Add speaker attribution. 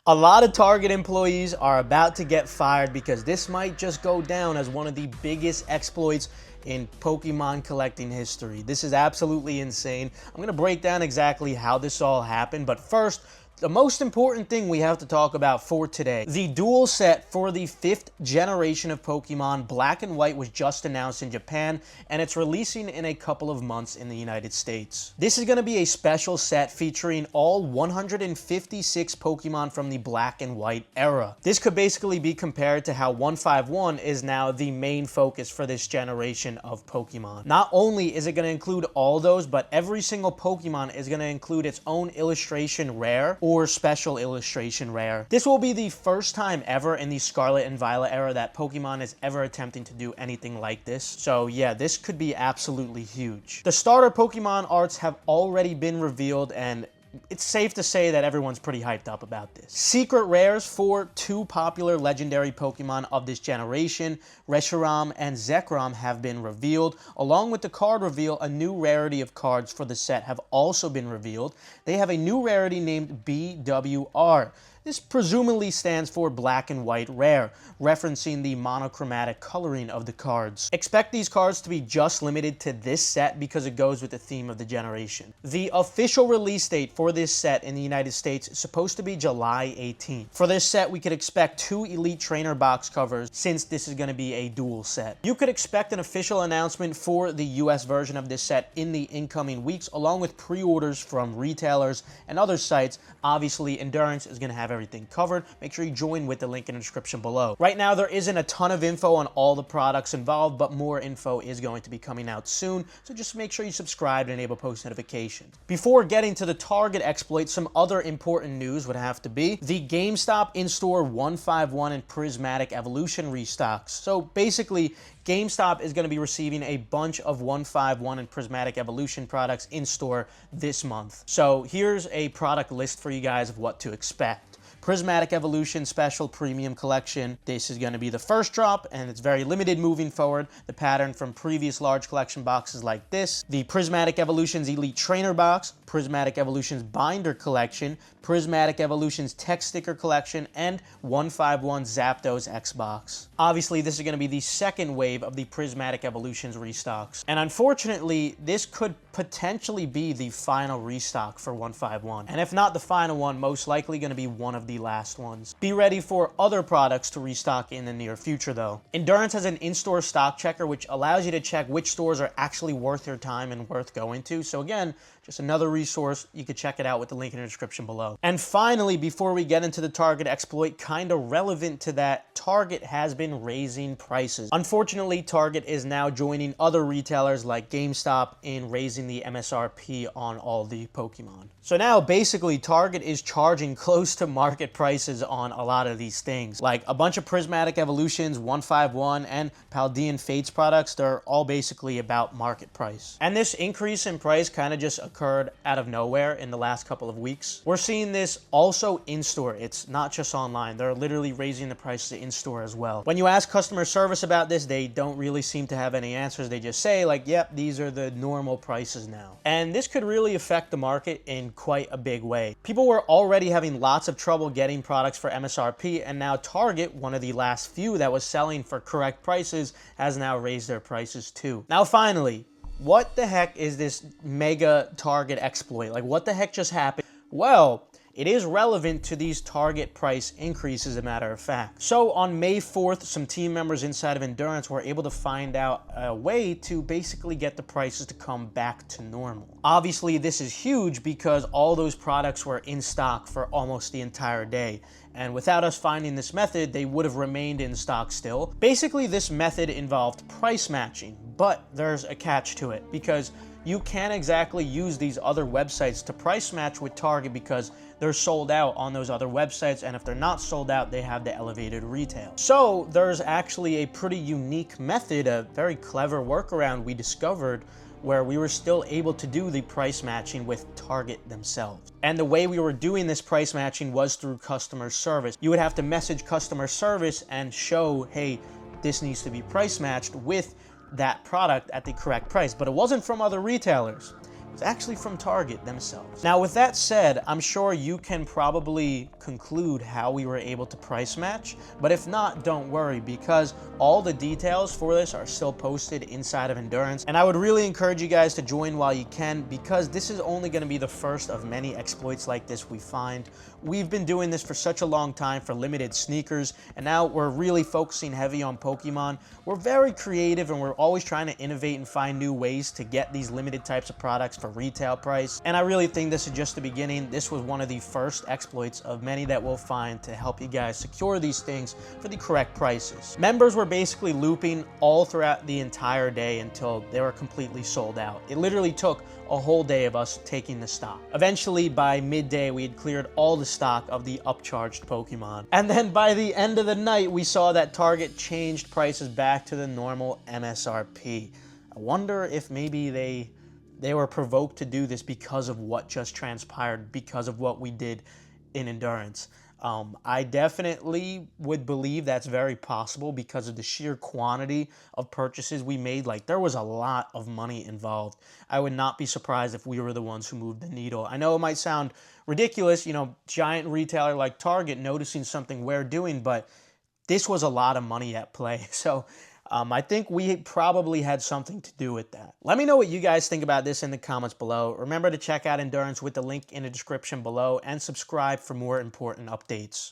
Speaker 1: A lot of Target employees are about to get fired because this might just go down as one of the biggest exploits in Pokemon collecting history. This is absolutely insane. I'm going to break down exactly how this all happened, but first, the most important thing we have to talk about for today. The dual set for the 5th generation of Pokemon Black and White was just announced in Japan, and it's releasing in a couple of months in the United States. This is going to be a special set featuring all 156 Pokemon from the Black and White era. This could basically be compared to how 151 is now the main focus for this generation of Pokemon. Not only is it going to include all those, but every single Pokemon is going to include its own illustration rare or special illustration rare. This will be the first time ever in the Scarlet and Violet era that Pokemon is ever attempting to do anything like this. So yeah, this could be absolutely huge. The starter Pokemon arts have already been revealed, and it's safe to say that everyone's pretty hyped up about this. Secret rares for 2 popular legendary Pokemon of this generation, Reshiram and Zekrom, have been revealed. Along with the card reveal, a new rarity of cards for the set have also been revealed. They have a new rarity named BWR. This presumably stands for Black and White Rare, referencing the monochromatic coloring of the cards. Expect these cards to be just limited to this set because it goes with the theme of the generation. The official release date for this set in the United States is supposed to be July 18th. For this set, we could expect 2 Elite Trainer box covers since this is going to be a dual set. You could expect an official announcement for the US version of this set in the incoming weeks, along with pre-orders from retailers and other sites. Obviously, Endurance is going to have everything covered. Make sure you join with the link in the description below. Right now, there isn't a ton of info on all the products involved, but more info is going to be coming out soon, so just make sure you subscribe and enable post notifications. Before getting to the Target exploit, some other important news would have to be the GameStop in-store 151 and Prismatic Evolution restocks. So basically, GameStop is going to be receiving a bunch of 151 and Prismatic Evolution products in store this month. So here's a product list for you guys of what to expect. Prismatic Evolution Special Premium Collection. This is going to be the first drop, and it's very limited moving forward. The pattern from previous large collection boxes like this. The Prismatic Evolutions Elite Trainer Box, Prismatic Evolutions Binder Collection, Prismatic Evolutions Tech Sticker Collection, and 151 Zapdos X-Box. Obviously, this is going to be the second wave of the Prismatic Evolutions restocks. And unfortunately, this could potentially be the final restock for 151. And if not the final one, most likely going to be one of the last ones. Be ready for other products to restock in the near future though. Endurance has an in-store stock checker which allows you to check which stores are actually worth your time and worth going to. So again, just another resource. You can check it out with the link in the description below. And finally, before we get into the Target exploit, kind of relevant to that, Target has been raising prices. Unfortunately, Target is now joining other retailers like GameStop in raising the MSRP on all the Pokemon. So now basically Target is charging close to market prices on a lot of these things. Like a bunch of Prismatic Evolutions, 151, and Paldean Fates products, they're all basically about market price. And this increase in price kind of just occurred out of nowhere in the last couple of weeks. We're seeing this also in-store. It's not just online. They're literally raising the prices in-store as well. When you ask customer service about this, they don't really seem to have any answers. They just say like, yep, these are the normal prices now. And this could really affect the market in quite a big way. People were already having lots of trouble getting products for MSRP, and now Target, one of the last few that was selling for correct prices, has now raised their prices too. Now finally, what the heck is this mega Target exploit? Like, what the heck just happened? Well, it is relevant to these Target price increases, as a matter of fact. So on May 4th, some team members inside of Endurance were able to find out a way to basically get the prices to come back to normal. Obviously, this is huge because all those products were in stock for almost the entire day. And without us finding this method, they would have remained in stock still. Basically, this method involved price matching, but there's a catch to it because you can't exactly use these other websites to price match with Target because they're sold out on those other websites, and if they're not sold out, they have the elevated retail. So there's actually a pretty unique method, a very clever workaround we discovered where we were still able to do the price matching with Target themselves. And the way we were doing this price matching was through customer service. You would have to message customer service and show, hey, this needs to be price matched with that product at the correct price. But it wasn't from other retailers. was actually from Target themselves. Now, with that said, I'm sure you can probably conclude how we were able to price match, but if not, don't worry, because all the details for this are still posted inside of Endurance, and I would really encourage you guys to join while you can, because this is only going to be the first of many exploits like this we find. We've been doing this for such a long time for limited sneakers, and now we're really focusing heavy on Pokemon. We're very creative, and we're always trying to innovate and find new ways to get these limited types of products for retail price, and I really think this is just the beginning. This was one of the first exploits of many that we'll find to help you guys secure these things for the correct prices. Members were basically looping all throughout the entire day until they were completely sold out. It literally took a whole day of us taking the stock. Eventually, by midday, we had cleared all the stock of the upcharged Pokemon. And then by the end of the night, we saw that Target changed prices back to the normal MSRP. I wonder if maybe they were provoked to do this because of what just transpired, because of what we did in Endurance. I definitely would believe that's very possible because of the sheer quantity of purchases we made. Like, there was a lot of money involved. I would not be surprised if we were the ones who moved the needle. I know it might sound ridiculous, you know, giant retailer like Target noticing something we're doing, but this was a lot of money at play. So I think we probably had something to do with that. Let me know what you guys think about this in the comments below. Remember to check out Endurance with the link in the description below and subscribe for more important updates.